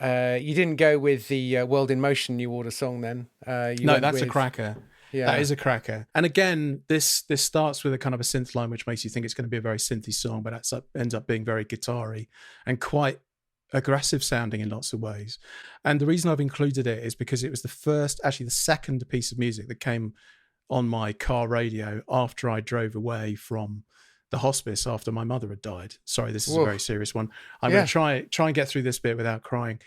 You didn't go with the World in Motion New Order song then? No, that's a cracker. Yeah. That is a cracker. And again, this starts with a kind of a synth line, which makes you think it's going to be a very synthy song, but ends up being very guitar-y and quite aggressive sounding in lots of ways. And the reason I've included it is because it was the second piece of music that came on my car radio after I drove away from the hospice after my mother had died. Sorry, this is a very serious one. I'm going to try and get through this bit without crying.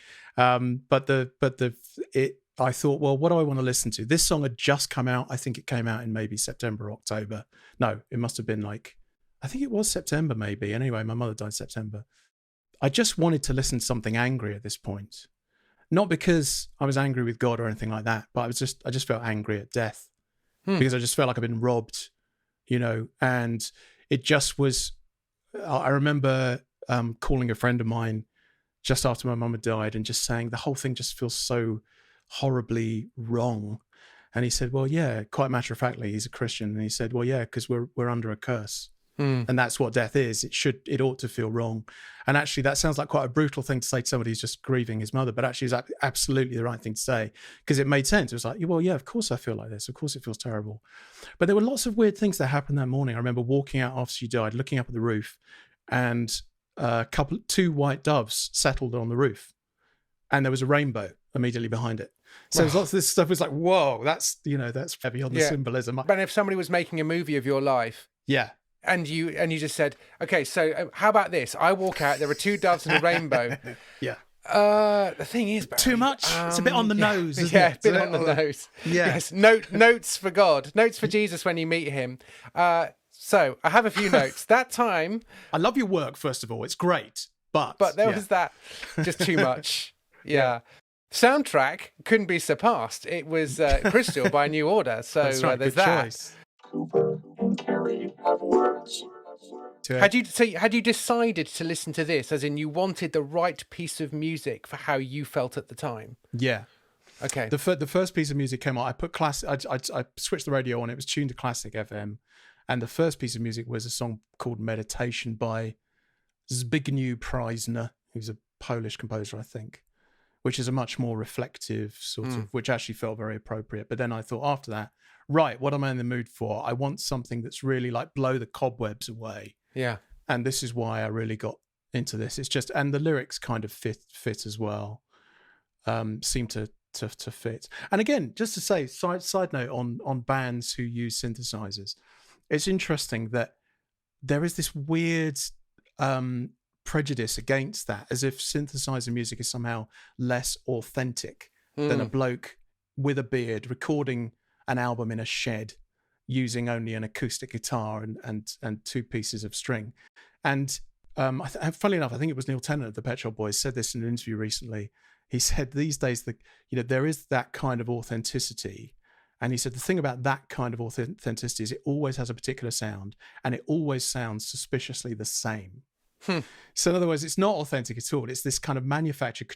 I thought, well, what do I want to listen to? This song had just come out. I think it came out in maybe September, October. No, it must have been I think it was September maybe. Anyway, my mother died in September. I just wanted to listen to something angry at this point. Not because I was angry with God or anything like that, but I just felt angry at death because I just felt like I've been robbed, and it just was, I remember calling a friend of mine just after my mum had died and just saying the whole thing just feels so horribly wrong. And he said, well, yeah, quite matter of factly, he's a Christian. And he said, well, yeah, because we're under a curse. And that's what death is. It ought to feel wrong. And actually that sounds like quite a brutal thing to say to somebody who's just grieving his mother, but actually it's absolutely the right thing to say because it made sense. It was like, well, yeah, of course I feel like this. Of course it feels terrible. But there were lots of weird things that happened that morning. I remember walking out after she died, looking up at the roof, and two white doves settled on the roof, and there was a rainbow immediately behind it. So there's lots of this stuff was like, whoa, that's heavy on the symbolism. But if somebody was making a movie of your life, and you just said, okay, so how about this? I walk out, there are two doves and a rainbow. The thing is, Barry, too much. It's a bit on the nose, isn't it? Yeah, a bit on the nose. Yeah. Yes. Notes for God, notes for Jesus when you meet him. So I have a few notes. That time, I love your work. First of all, it's great, but there was that just too much. Yeah. Soundtrack couldn't be surpassed. It was Crystal by New Order. So that's right, there's good that. Choice. Cooper and Cary Have Words. Had you decided to listen to this, as in you wanted the right piece of music for how you felt at the time? Yeah. Okay. The first piece of music came on. I put classic. I switched the radio on. It was tuned to classic FM, and the first piece of music was a song called "Meditation" by Zbigniew Preisner, who's a Polish composer, I think, which is a much more reflective sort of, which actually felt very appropriate. But then I thought after that, right, what am I in the mood for? I want something that's really like blow the cobwebs away. Yeah. And this is why I really got into this. It's just, and the lyrics kind of fit as well, seem to fit. And again, just to say, side note on bands who use synthesizers, it's interesting that there is this weird prejudice against that, as if synthesizer music is somehow less authentic than a bloke with a beard recording an album in a shed using only an acoustic guitar and two pieces of string. And funnily enough, I think it was Neil Tennant of the Pet Shop Boys said this in an interview recently. He said these days there is that kind of authenticity. And he said the thing about that kind of authenticity is it always has a particular sound and it always sounds suspiciously the same. So in other words, it's not authentic at all. It's this kind of manufactured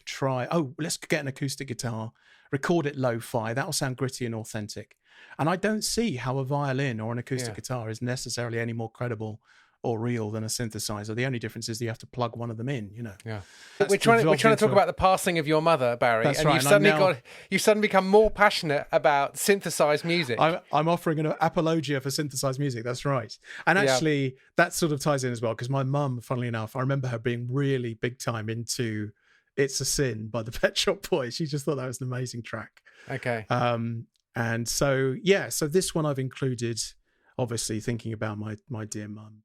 let's get an acoustic guitar, record it lo-fi, that'll sound gritty and authentic. And I don't see how a violin or an acoustic guitar is necessarily any more credible or real than a synthesizer. The only difference is that you have to plug one of them in, Yeah. We're trying to talk about the passing of your mother, Barry. That's and right. You've suddenly become more passionate about synthesized music. I'm offering an apologia for synthesized music. That's right. And actually that sort of ties in as well, because my mum, funnily enough, I remember her being really big time into It's a Sin by the Pet Shop Boys. She just thought that was an amazing track. Okay. And so this one I've included, obviously thinking about my dear mum.